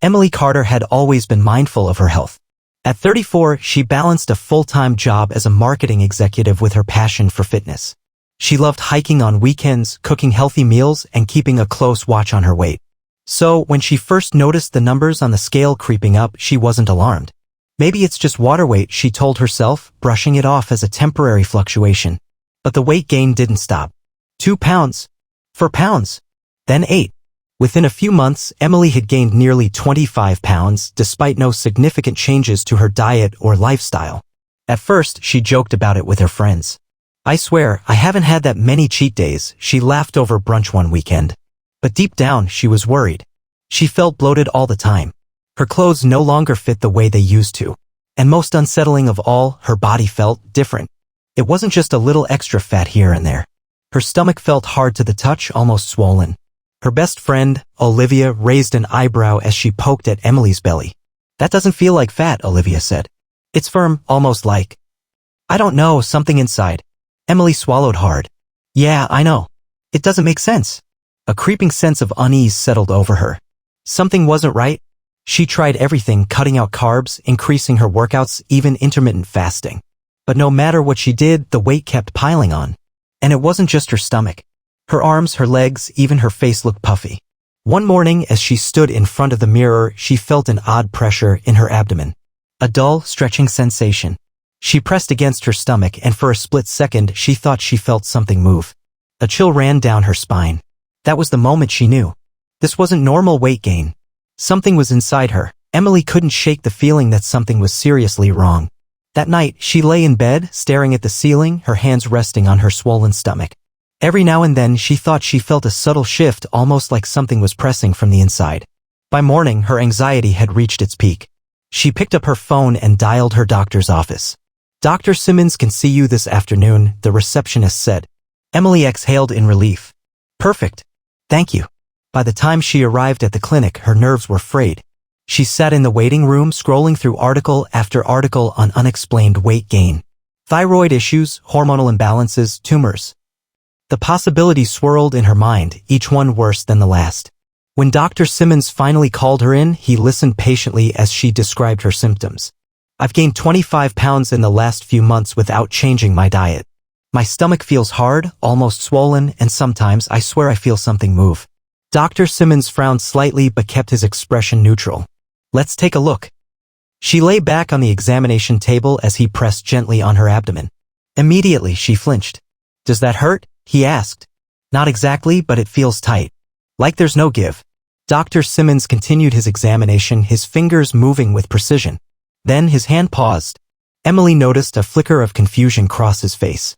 Emily Carter had always been mindful of her health. At 34, she balanced a full-time job as a marketing executive with her passion for fitness. She loved hiking on weekends, cooking healthy meals, and keeping a close watch on her weight. So, when she first noticed the numbers on the scale creeping up, she wasn't alarmed. Maybe it's just water weight, she told herself, brushing it off as a temporary fluctuation. But the weight gain didn't stop. 2 pounds. 4 pounds. Then 8. Within a few months, Emily had gained nearly 25 pounds, despite no significant changes to her diet or lifestyle. At first, she joked about it with her friends. "I swear, I haven't had that many cheat days," she laughed over brunch one weekend. But deep down, she was worried. She felt bloated all the time. Her clothes no longer fit the way they used to. And most unsettling of all, her body felt different. It wasn't just a little extra fat here and there. Her stomach felt hard to the touch, almost swollen. Her best friend, Olivia, raised an eyebrow as she poked at Emily's belly. "That doesn't feel like fat," Olivia said. "It's firm, almost like—" "I don't know, something inside." Emily swallowed hard. "Yeah, I know. It doesn't make sense." A creeping sense of unease settled over her. Something wasn't right. She tried everything, cutting out carbs, increasing her workouts, even intermittent fasting. But no matter what she did, the weight kept piling on. And it wasn't just her stomach. Her arms, her legs, even her face looked puffy. One morning, as she stood in front of the mirror, she felt an odd pressure in her abdomen. A dull, stretching sensation. She pressed against her stomach, and for a split second, she thought she felt something move. A chill ran down her spine. That was the moment she knew. This wasn't normal weight gain. Something was inside her. Emily couldn't shake the feeling that something was seriously wrong. That night, she lay in bed, staring at the ceiling, her hands resting on her swollen stomach. Every now and then, she thought she felt a subtle shift, almost like something was pressing from the inside. By morning, her anxiety had reached its peak. She picked up her phone and dialed her doctor's office. "Dr. Simmons can see you this afternoon," the receptionist said. Emily exhaled in relief. "Perfect. Thank you." By the time she arrived at the clinic, her nerves were frayed. She sat in the waiting room, scrolling through article after article on unexplained weight gain. Thyroid issues, hormonal imbalances, tumors. The possibilities swirled in her mind, each one worse than the last. When Dr. Simmons finally called her in, he listened patiently as she described her symptoms. "I've gained 25 pounds in the last few months without changing my diet. My stomach feels hard, almost swollen, and sometimes I swear I feel something move." Dr. Simmons frowned slightly but kept his expression neutral. "Let's take a look." She lay back on the examination table as he pressed gently on her abdomen. Immediately, she flinched. "Does that hurt?" he asked. "Not exactly, but it feels tight. Like there's no give." Dr. Simmons continued his examination, his fingers moving with precision. Then his hand paused. Emily noticed a flicker of confusion cross his face.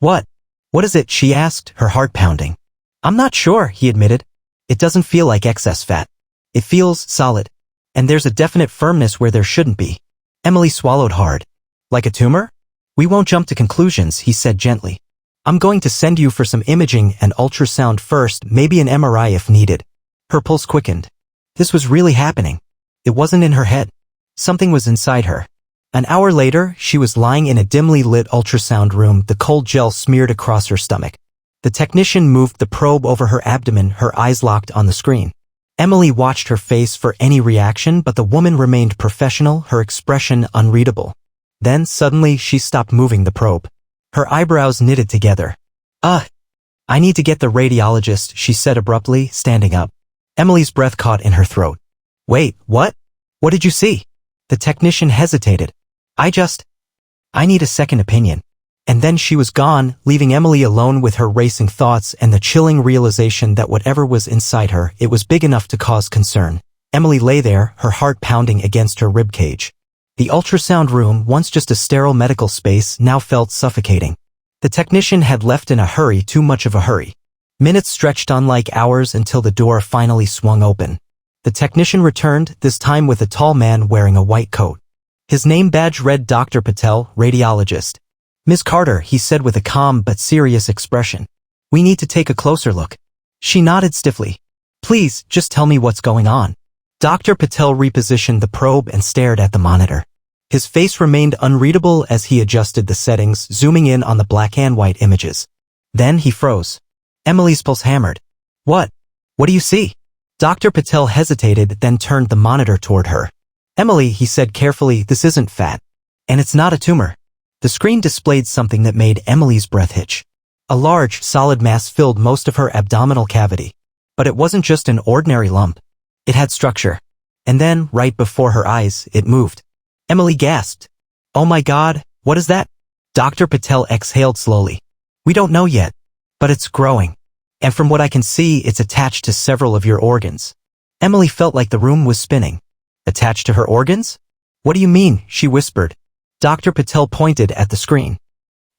What? What is it?" she asked, her heart pounding. "I'm not sure," he admitted. "It doesn't feel like excess fat. It feels solid. And there's a definite firmness where there shouldn't be." Emily swallowed hard. "Like a tumor?" "We won't jump to conclusions," he said gently. "I'm going to send you for some imaging and ultrasound first, maybe an MRI if needed." Her pulse quickened. This was really happening. It wasn't in her head. Something was inside her. An hour later, she was lying in a dimly lit ultrasound room, the cold gel smeared across her stomach. The technician moved the probe over her abdomen, her eyes locked on the screen. Emily watched her face for any reaction, but the woman remained professional, her expression unreadable. Then, suddenly, she stopped moving the probe. Her eyebrows knitted together. I need to get the radiologist," she said abruptly, standing up. Emily's breath caught in her throat. "Wait, what? What did you see?" The technician hesitated. I need a second opinion." And then she was gone, leaving Emily alone with her racing thoughts and the chilling realization that whatever was inside her, it was big enough to cause concern. Emily lay there, her heart pounding against her ribcage. The ultrasound room, once just a sterile medical space, now felt suffocating. The technician had left in a hurry, too much of a hurry. Minutes stretched on like hours until the door finally swung open. The technician returned, this time with a tall man wearing a white coat. His name badge read Dr. Patel, radiologist. "Ms. Carter," he said with a calm but serious expression. "We need to take a closer look." She nodded stiffly. "Please, just tell me what's going on." Dr. Patel repositioned the probe and stared at the monitor. His face remained unreadable as he adjusted the settings, zooming in on the black and white images. Then he froze. Emily's pulse hammered. What do you see?" Dr. Patel hesitated, then turned the monitor toward her. Emily, he said carefully, this isn't fat. And it's not a tumor. The screen displayed something that made Emily's breath hitch. A large, solid mass filled most of her abdominal cavity. But it wasn't just an ordinary lump. It had structure. And then, right before her eyes, it moved. Emily gasped. Oh my God, what is that? Dr. Patel exhaled slowly. We don't know yet, but it's growing. And from what I can see, it's attached to several of your organs. Emily felt like the room was spinning. Attached to her organs? What do you mean? She whispered. Dr. Patel pointed at the screen.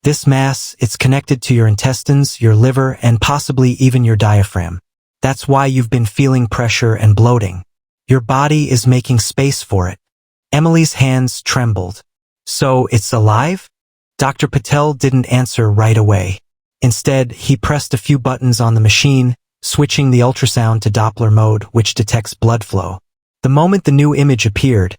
This mass, it's connected to your intestines, your liver, and possibly even your diaphragm. That's why you've been feeling pressure and bloating. Your body is making space for it. Emily's hands trembled. So it's alive? Dr. Patel didn't answer right away. Instead, he pressed a few buttons on the machine, switching the ultrasound to Doppler mode, which detects blood flow. The moment the new image appeared,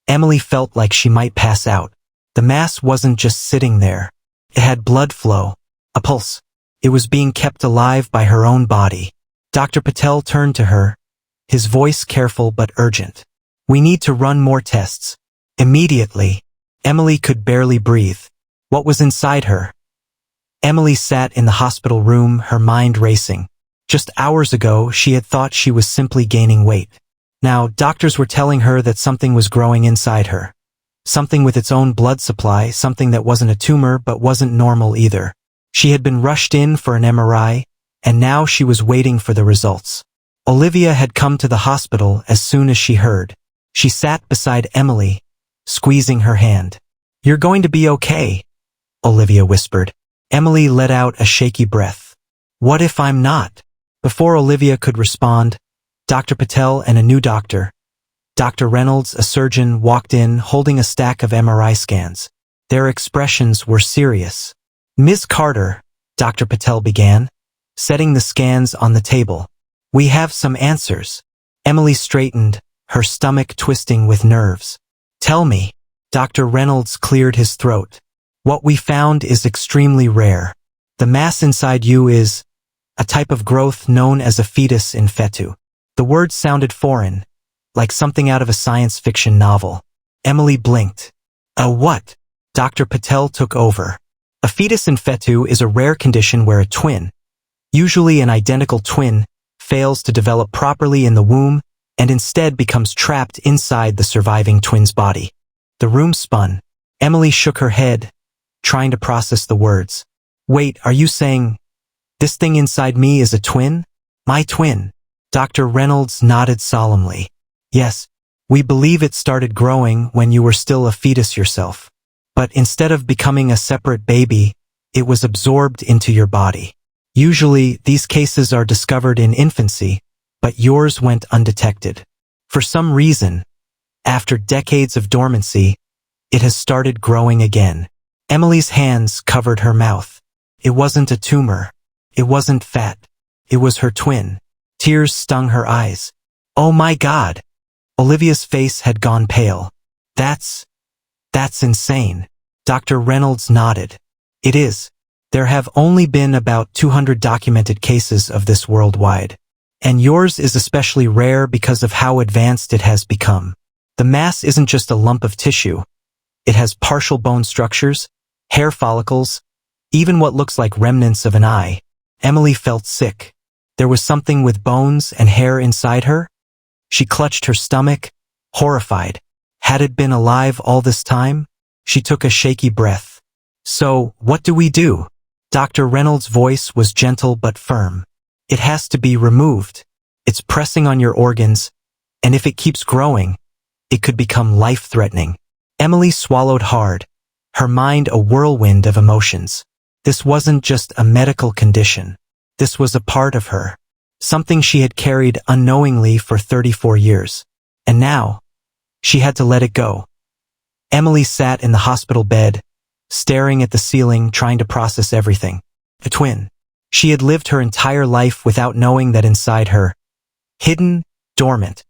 Emily felt like she might pass out. The mass wasn't just sitting there. It had blood flow, a pulse. It was being kept alive by her own body. Dr. Patel turned to her, his voice careful but urgent. We need to run more tests. Immediately. Emily could barely breathe. What was inside her? Emily sat in the hospital room, her mind racing. Just hours ago, she had thought she was simply gaining weight. Now, doctors were telling her that something was growing inside her. Something with its own blood supply, something that wasn't a tumor but wasn't normal either. She had been rushed in for an MRI, and now she was waiting for the results. Olivia had come to the hospital as soon as she heard. She sat beside Emily, squeezing her hand. You're going to be okay, Olivia whispered. Emily let out a shaky breath. What if I'm not? Before Olivia could respond, Dr. Patel and a new doctor, Dr. Reynolds, a surgeon, walked in holding a stack of MRI scans. Their expressions were serious. Ms. Carter, Dr. Patel began, setting the scans on the table. We have some answers. Emily straightened, her stomach twisting with nerves. Tell me. Dr. Reynolds cleared his throat. What we found is extremely rare. The mass inside you is a type of growth known as a fetus in Fetu. The word sounded foreign, like something out of a science fiction novel. Emily blinked. A what? Dr. Patel took over. A fetus in Fetu is a rare condition where a twin, usually an identical twin, fails to develop properly in the womb and instead becomes trapped inside the surviving twin's body. The room spun. Emily shook her head, trying to process the words. Wait, are you saying this thing inside me is a twin? My twin? Dr. Reynolds nodded solemnly. Yes, we believe it started growing when you were still a fetus yourself. But instead of becoming a separate baby, it was absorbed into your body. Usually, these cases are discovered in infancy, but yours went undetected. For some reason, after decades of dormancy, it has started growing again. Emily's hands covered her mouth. It wasn't a tumor. It wasn't fat. It was her twin. Tears stung her eyes. Oh my God! Olivia's face had gone pale. That's insane. Dr. Reynolds nodded. It is. There have only been about 200 documented cases of this worldwide. And yours is especially rare because of how advanced it has become. The mass isn't just a lump of tissue. It has partial bone structures, hair follicles, even what looks like remnants of an eye. Emily felt sick. There was something with bones and hair inside her. She clutched her stomach, horrified. Had it been alive all this time? She took a shaky breath. So, what do we do? Dr. Reynolds' voice was gentle but firm. It has to be removed. It's pressing on your organs, and if it keeps growing, it could become life-threatening. Emily swallowed hard, her mind a whirlwind of emotions. This wasn't just a medical condition. This was a part of her. Something she had carried unknowingly for 34 years. And now, she had to let it go. Emily sat in the hospital bed, staring at the ceiling, trying to process everything. The twin. She had lived her entire life without knowing that inside her, hidden, dormant,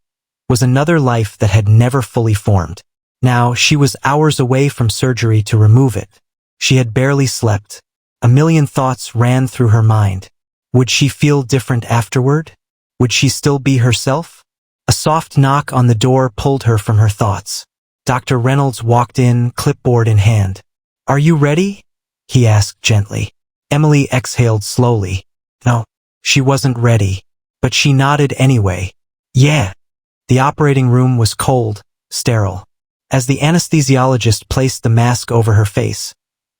was another life that had never fully formed. Now, she was hours away from surgery to remove it. She had barely slept. A million thoughts ran through her mind. Would she feel different afterward? Would she still be herself? A soft knock on the door pulled her from her thoughts. Dr. Reynolds walked in, clipboard in hand. "Are you ready?" he asked gently. Emily exhaled slowly. No, she wasn't ready, but she nodded anyway. Yeah. The operating room was cold, sterile. As the anesthesiologist placed the mask over her face,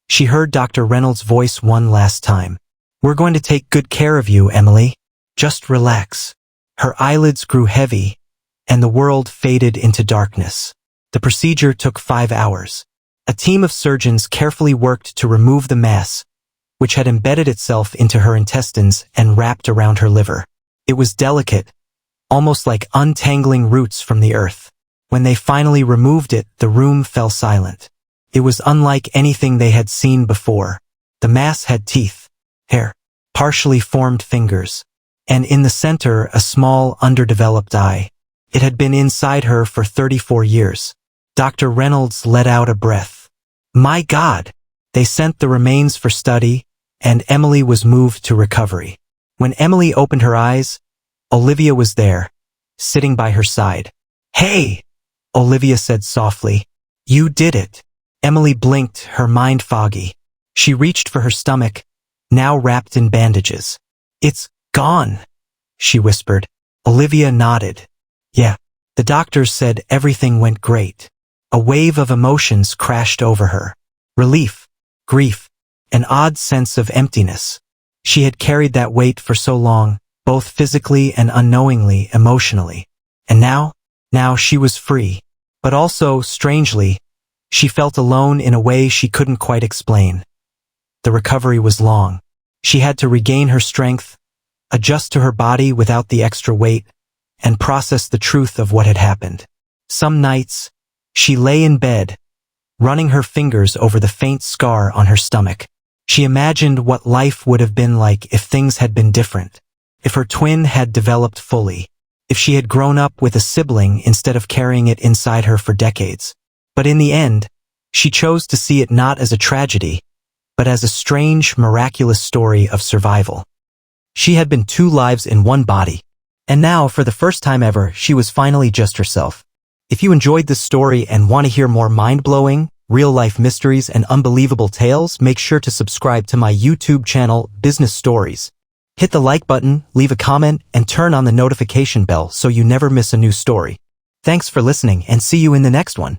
she heard Dr. Reynolds' voice one last time. "We're going to take good care of you, Emily. Just relax." Her eyelids grew heavy, and the world faded into darkness. The procedure took 5 hours. A team of surgeons carefully worked to remove the mass, which had embedded itself into her intestines and wrapped around her liver. It was delicate, almost like untangling roots from the earth. When they finally removed it, the room fell silent. It was unlike anything they had seen before. The mass had teeth, hair, partially formed fingers, and in the center a small, underdeveloped eye. It had been inside her for 34 years. Dr. Reynolds let out a breath. My God! They sent the remains for study, and Emily was moved to recovery. When Emily opened her eyes, Olivia was there, sitting by her side. "Hey!" Olivia said softly. "You did it." Emily blinked, her mind foggy. She reached for her stomach, now wrapped in bandages. "It's gone," she whispered. Olivia nodded. "Yeah." The doctors said everything went great. A wave of emotions crashed over her. Relief, grief, an odd sense of emptiness. She had carried that weight for so long, both physically and unknowingly, emotionally. And now she was free. But also, strangely, she felt alone in a way she couldn't quite explain. The recovery was long. She had to regain her strength, adjust to her body without the extra weight, and process the truth of what had happened. Some nights, she lay in bed, running her fingers over the faint scar on her stomach. She imagined what life would have been like if things had been different, if her twin had developed fully, if she had grown up with a sibling instead of carrying it inside her for decades. But in the end, she chose to see it not as a tragedy, but as a strange, miraculous story of survival. She had been 2 lives in one body, and now, for the first time ever, she was finally just herself. If you enjoyed this story and want to hear more mind-blowing, real-life mysteries and unbelievable tales, make sure to subscribe to my YouTube channel, Business Stories. Hit the like button, leave a comment, and turn on the notification bell so you never miss a new story. Thanks for listening, and see you in the next one.